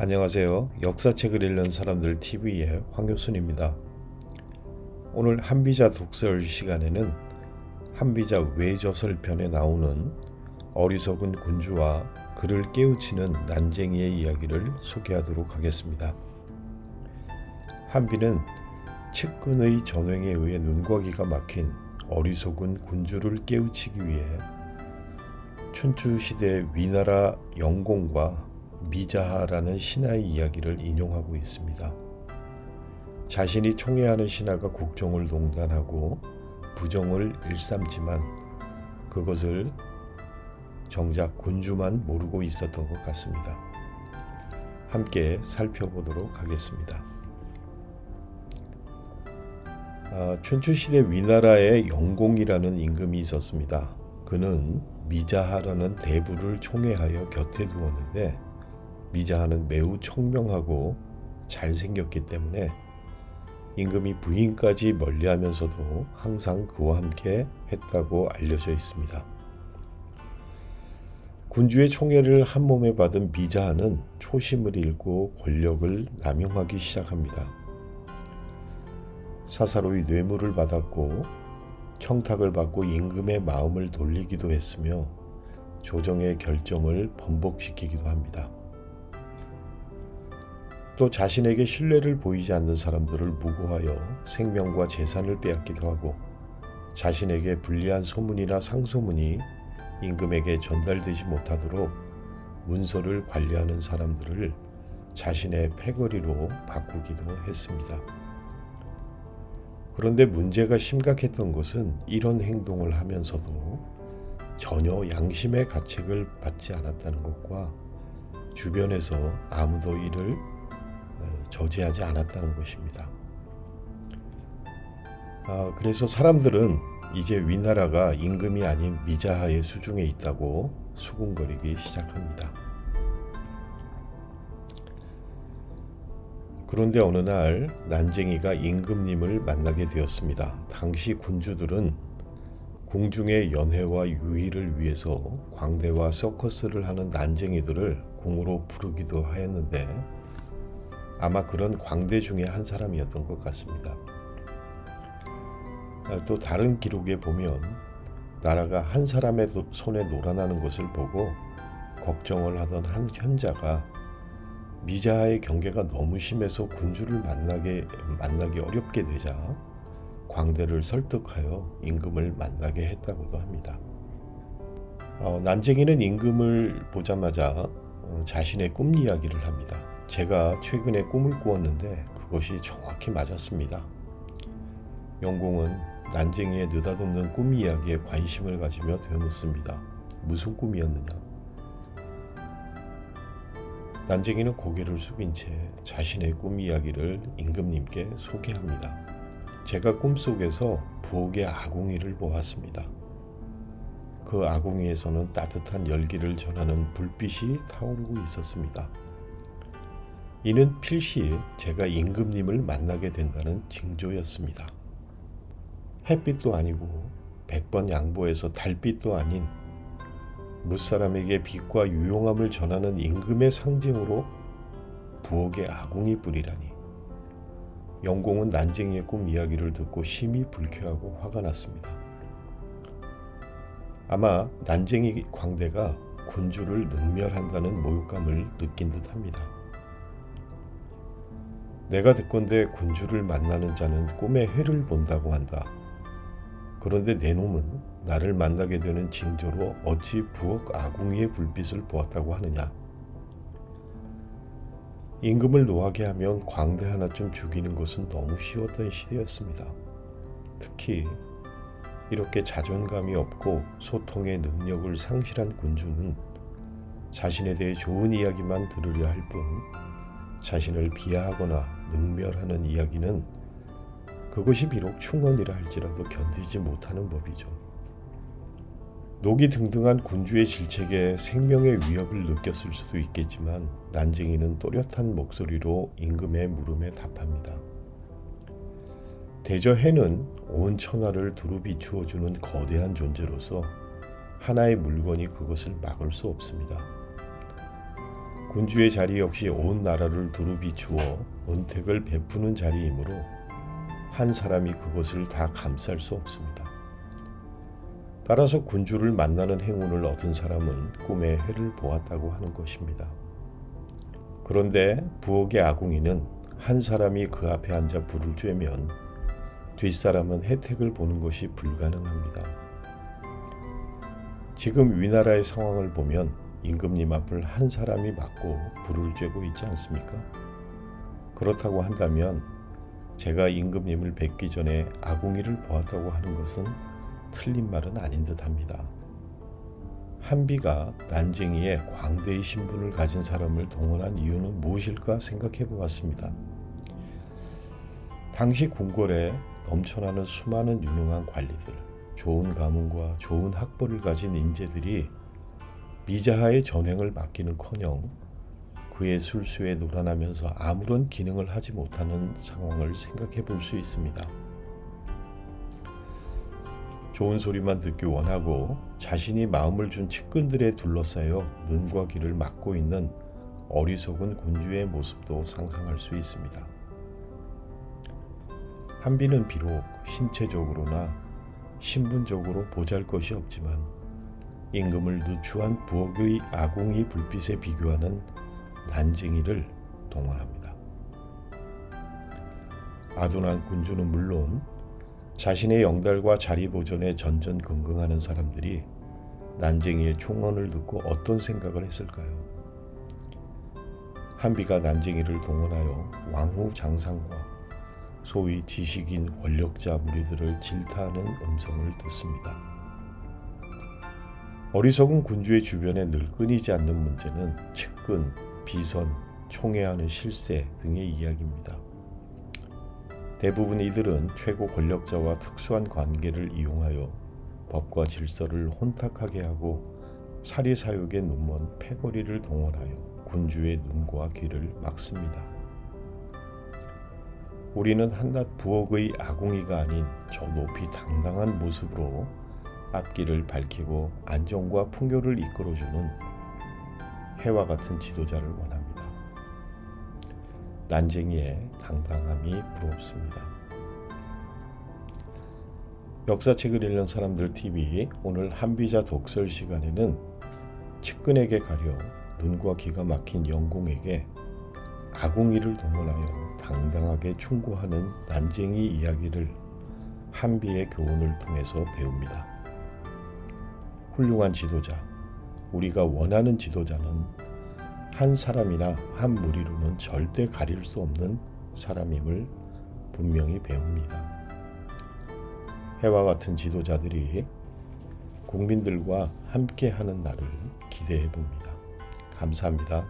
안녕하세요. 역사책을 읽는 사람들 TV의 황효순입니다. 오늘 한비자 독설 시간에는 한비자 외저설편에 나오는 어리석은 군주와 그를 깨우치는 난쟁이의 이야기를 소개하도록 하겠습니다. 한비는 측근의 전횡에 의해 눈과귀가 막힌 어리석은 군주를 깨우치기 위해 춘추시대 위나라 영공과 미자하라는 신하의 이야기를 인용하고 있습니다. 자신이 총애하는 신하가 국정을 농단하고 부정을 일삼지만 그것을 정작 군주만 모르고 있었던 것 같습니다. 함께 살펴보도록 하겠습니다. 춘추시대 위나라에 영공이라는 임금이 있었습니다. 그는 미자하라는 대부를 총애하여 곁에 두었는데 미자하는 매우 청명하고 잘생겼기 때문에 임금이 부인까지 멀리하면서도 항상 그와 함께 했다고 알려져 있습니다. 군주의 총애를 한몸에 받은 미자하는 초심을 잃고 권력을 남용하기 시작합니다. 사사로이 뇌물을 받았고 청탁을 받고 임금의 마음을 돌리기도 했으며 조정의 결정을 번복시키기도 합니다. 또 자신에게 신뢰를 보이지 않는 사람들을 무고하여 생명과 재산을 빼앗기도 하고 자신에게 불리한 소문이나 상소문이 임금에게 전달되지 못하도록 문서를 관리하는 사람들을 자신의 패거리로 바꾸기도 했습니다. 그런데 문제가 심각했던 것은 이런 행동을 하면서도 전혀 양심의 가책을 받지 않았다는 것과 주변에서 아무도 이를 저지하지 않았다는 것입니다. 그래서 사람들은 이제 위나라가 임금이 아닌 미자하의 수중에 있다고 수군거리기 시작합니다. 그런데 어느 날 난쟁이가 임금님을 만나게 되었습니다. 당시 군주들은 궁중의 연회와 유희를 위해서 광대와 서커스를 하는 난쟁이들을 궁으로 부르기도 하였는데 아마 그런 광대 중에 한 사람이었던 것 같습니다. 또 다른 기록에 보면 나라가 한 사람의 손에 놀아나는 것을 보고 걱정을 하던 한 현자가 미자하의 경계가 너무 심해서 군주를 만나기 어렵게 되자 광대를 설득하여 임금을 만나게 했다고도 합니다. 난쟁이는 임금을 보자마자 자신의 꿈 이야기를 합니다. 제가 최근에 꿈을 꾸었는데 그것이 정확히 맞았습니다. 영공은 난쟁이의 느닷없는 꿈 이야기에 관심을 가지며 되묻습니다. 무슨 꿈이었느냐? 난쟁이는 고개를 숙인 채 자신의 꿈 이야기를 임금님께 소개합니다. 제가 꿈속에서 부엌의 아궁이를 보았습니다. 그 아궁이에서는 따뜻한 열기를 전하는 불빛이 타오르고 있었습니다. 이는 필시 제가 임금님을 만나게 된다는 징조였습니다. 햇빛도 아니고 100번 양보해서 달빛도 아닌 무사람에게 빛과 유용함을 전하는 임금의 상징으로 부엌에 아궁이 불이라니. 영공은 난쟁이의 꿈 이야기를 듣고 심히 불쾌하고 화가 났습니다. 아마 난쟁이 광대가 군주를 능멸한다는 모욕감을 느낀 듯합니다. 내가 듣건대 군주를 만나는 자는 꿈에 해를 본다고 한다. 그런데 내 놈은 나를 만나게 되는 징조로 어찌 부엌 아궁이의 불빛을 보았다고 하느냐. 임금을 노하게 하면 광대 하나쯤 죽이는 것은 너무 쉬웠던 시대였습니다. 특히 이렇게 자존감이 없고 소통의 능력을 상실한 군주는 자신에 대해 좋은 이야기만 들으려 할 뿐 자신을 비하하거나 능멸하는 이야기는 그것이 비록 충언이라 할지라도 견디지 못하는 법이죠. 녹이 등등한 군주의 질책에 생명의 위협을 느꼈을 수도 있겠지만 난쟁이는 또렷한 목소리로 임금의 물음에 답합니다. 대저 해는 온 천하를 두루 비추어주는 거대한 존재로서 하나의 물건이 그것을 막을 수 없습니다. 군주의 자리 역시 온 나라를 두루 비추어 은택을 베푸는 자리이므로 한 사람이 그것을 다 감쌀 수 없습니다. 따라서 군주를 만나는 행운을 얻은 사람은 꿈에 해를 보았다고 하는 것입니다. 그런데 부엌의 아궁이는 한 사람이 그 앞에 앉아 불을 쬐면 뒷사람은 혜택을 보는 것이 불가능합니다. 지금 위나라의 상황을 보면 임금님 앞을 한 사람이 막고 불을 쬐고 있지 않습니까? 그렇다고 한다면 제가 임금님을 뵙기 전에 아궁이를 보았다고 하는 것은 틀린 말은 아닌 듯합니다. 한비가 난쟁이의 광대의 신분을 가진 사람을 동원한 이유는 무엇일까 생각해 보았습니다. 당시 궁궐에 넘쳐나는 수많은 유능한 관리들, 좋은 가문과 좋은 학벌을 가진 인재들이 미자하의 전횡을 맡기는커녕 그의 술수에 놀아나면서 아무런 기능을 하지 못하는 상황을 생각해 볼 수 있습니다. 좋은 소리만 듣기 원하고 자신이 마음을 준 측근들에 둘러싸여 눈과 귀를 막고 있는 어리석은 군주의 모습도 상상할 수 있습니다. 한비는 비록 신체적으로나 신분적으로 보잘것이 없지만 임금을 누추한 부엌의 아궁이 불빛에 비교하는 난쟁이를 동원합니다. 아둔한 군주는 물론 자신의 영달과 자리 보존에 전전긍긍하는 사람들이 난쟁이의 총언을 듣고 어떤 생각을 했을까요? 한비가 난쟁이를 동원하여 왕후 장상과 소위 지식인 권력자 무리들을 질타하는 음성을 듣습니다. 어리석은 군주의 주변에 늘 끊이지 않는 문제는 측근, 비선, 총애하는 실세 등의 이야기입니다. 대부분 이들은 최고 권력자와 특수한 관계를 이용하여 법과 질서를 혼탁하게 하고 사리사욕에 눈먼 패거리를 동원하여 군주의 눈과 귀를 막습니다. 우리는 한낱 부엌의 아궁이가 아닌 저 높이 당당한 모습으로 앞길을 밝히고 안정과 풍요를 이끌어주는 해와 같은 지도자를 원합니다. 난쟁이의 당당함이 부럽습니다. 역사책을 읽는 사람들 TV 오늘 한비자 독설 시간에는 측근에게 가려 눈과 귀가 막힌 영공에게 아궁이를 동원하여 당당하게 충고하는 난쟁이 이야기를 한비의 교훈을 통해서 배웁니다. 훌륭한 지도자, 우리가 원하는 지도자는 한 사람이나 한 무리로는 절대 가릴 수 없는 사람임을 분명히 배웁니다. 해와 같은 지도자들이 국민들과 함께하는 날을 기대해 봅니다. 감사합니다.